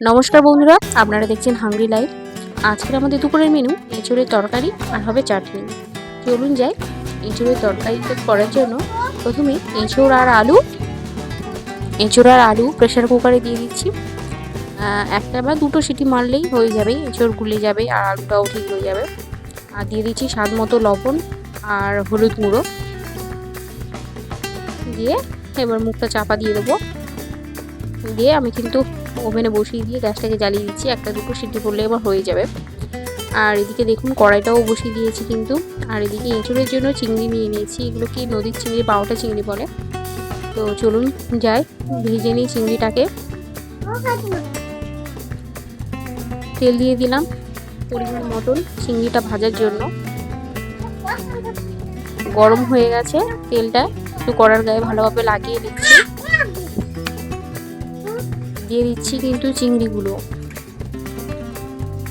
নমস্কার বন্ধুরা, আপনারা দেখছেন হাংরি লাইফ। আজকের আমাদের দুপুরের মেনু এঁচোড়ের তরকারি আর হবে চাটনি। চলুন যাই। এঁচোড়ের তরকারিটা করার জন্য প্রথমে এঁচোড় আর আলু প্রেসার কুকারে দিয়ে দিচ্ছি। একটা বা দুটো সিটি মারলেই হয়ে যাবে, এঁচোড় গুলে যাবে আর আলুটাও ঠিক হয়ে যাবে। আর দিয়ে দিচ্ছি স্বাদ মতো লবণ আর হলুদ গুঁড়ো দিয়ে এবার মুখটা চাপা দিয়ে দেবো। দিয়ে আমি কিন্তু ওভেনে বসিয়ে দিয়ে গ্যাসটাকে জ্বালিয়ে দিচ্ছি। একটা দুটো সিটি পড়লে এবার হয়ে যাবে। আর এদিকে দেখুন কড়াইটাও বসিয়ে দিয়েছি কিন্তু। আর এদিকে এঁচোড়ের জন্য চিংড়ি নিয়ে নিয়েছি। এগুলো কি নদীর চিংড়ি, বারোটা চিংড়ি বলে। তো চলুন যাই, ভেজে নিই চিংড়িটাকে। তেল দিয়ে দিলাম পরিমাণ মতন চিংড়িটা ভাজার জন্য। গরম হয়ে গেছে তেলটা, একটু কড়ার গায়ে ভালোভাবে লাগিয়ে দিচ্ছি। দিয়ে দিচ্ছি কিন্তু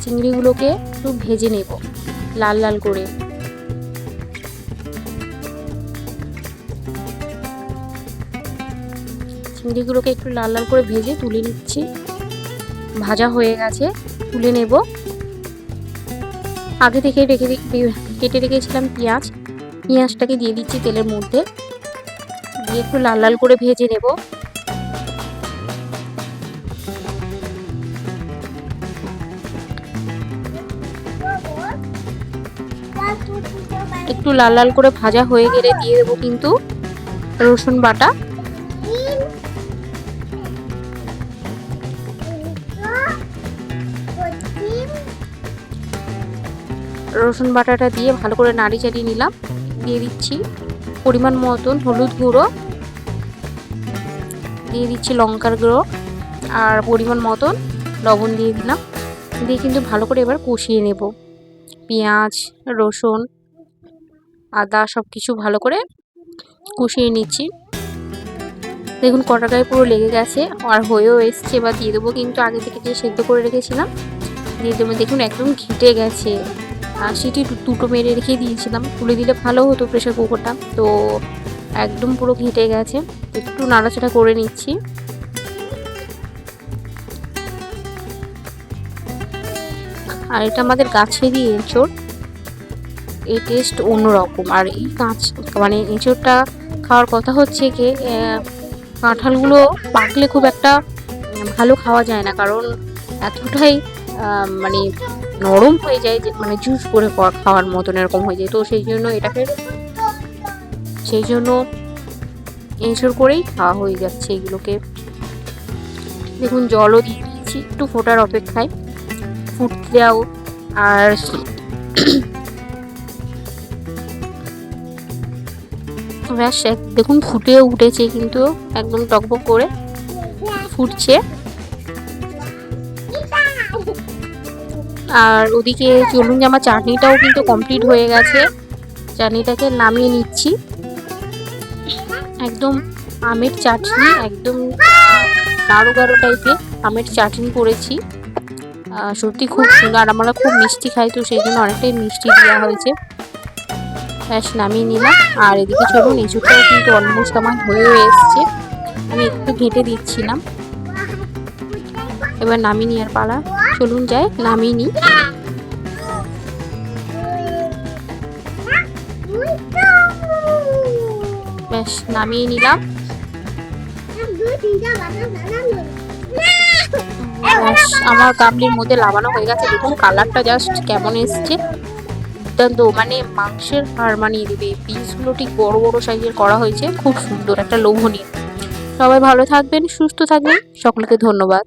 চিংড়িগুলোকে একটু ভেজে নেব লাল লাল করে। চিংড়িগুলোকে একটু লাল লাল করে ভেজে তুলে নিচ্ছি। ভাজা হয়ে গেছে, তুলে নেব। আগে থেকে কেটে রেখেছিলাম পেঁয়াজটাকে দিয়ে দিচ্ছি তেলের মধ্যে, দিয়ে একটু লাল লাল করে ভেজে নেব। একটু লাল লাল করে ভাজা হয়ে গেলে দিয়ে দেবো কিন্তু রসুন বাটা। রসুন বাটাটা দিয়ে ভালো করে নাড়ি চাড়িয়ে নিলাম। দিয়ে দিচ্ছি পরিমাণ মতন হলুদ গুঁড়ো, দিয়ে দিচ্ছি লঙ্কার গুঁড়ো আর পরিমাণ মতন লবণ দিয়ে দিলাম। দিয়ে কিন্তু ভালো করে এবার কষিয়ে নেব। পেঁয়াজ, রসুন, আদা সব কিছু ভালো করে কষিয়ে নিচ্ছি। দেখুন কড়ার গায়ে পুরো লেগে গেছে আর হয়েও এসছে। এবার দিয়ে দেবো কিন্তু আগে থেকে যে সেদ্ধ করে রেখেছিলাম, দিয়ে দেবো। দেখুন একদম ঘেটে গেছে। আর সিটি দুটো মেরে রেখে দিয়েছিলাম, তুলে দিলে ভালো হতো প্রেসার কুকারটা। তো একদম পুরো ঘেটে গেছে। একটু নাড়াচাড়া করে নিচ্ছি। আর এটা আমাদের গাছেরই এঁচোড়, এই টেস্ট অন্যরকম। আর এই এঁচোড়টা খাওয়ার কথা হচ্ছে কি, কাঁঠালগুলো পাকলে খুব একটা ভালো খাওয়া যায় না, কারণ এতটাই নরম হয়ে যায় যে জুস করে খাওয়ার মতন এরকম হয়ে যায়। তো সেই জন্য এঁচোড় করেই খাওয়া হয়ে যাচ্ছে এগুলোকে। দেখুন জলও দিয়ে দিয়েছি একটু ফোটার অপেক্ষায়, ফুটতে দাও। আর ব্যাস দেখুন ফুটেও উঠেছে কিন্তু, একদম টকবক করে ফুটছে। আর ওদিকে চলুন যে আমার চাটনিটাও কিন্তু কমপ্লিট হয়ে গেছে। চাটনিটাকে নামিয়ে নিচ্ছি। একদম আমের চাটনি, একদম গাঢ় গাঢ় টাইপের আমের চাটনি করেছি। সত্যি খুব সুন্দর। আর আমরা খুব মিষ্টি খাই, তো সেই জন্য অনেকটাই মিষ্টি দেওয়া হয়েছে। ব্যাস নামিয়ে নিলাম। আর এদিকে চলুন এঁচোড়টাও কিন্তু অলমোস্ট আমার হয়েও এসছে। আমি একটু ঘেঁটে দিচ্ছিলাম। এবার নামিয়ে নেওয়ার পালা। চলুন যাই, নামিয়ে নিই। ব্যাস নামিয়ে নিলাম। আমার গামলির মধ্যে লাগানো হয়ে গেছে। দেখুন কালারটা জাস্ট কেমন এসছে, দুর্দান্ত। মাংসের হাড় মানিয়ে দেবে। পিসগুলো ঠিক বড় বড় সাইজের করা হয়েছে, খুব সুন্দর একটা লোভনীয়। সবাই ভালো থাকবেন, সুস্থ থাকবেন। সকলকে ধন্যবাদ।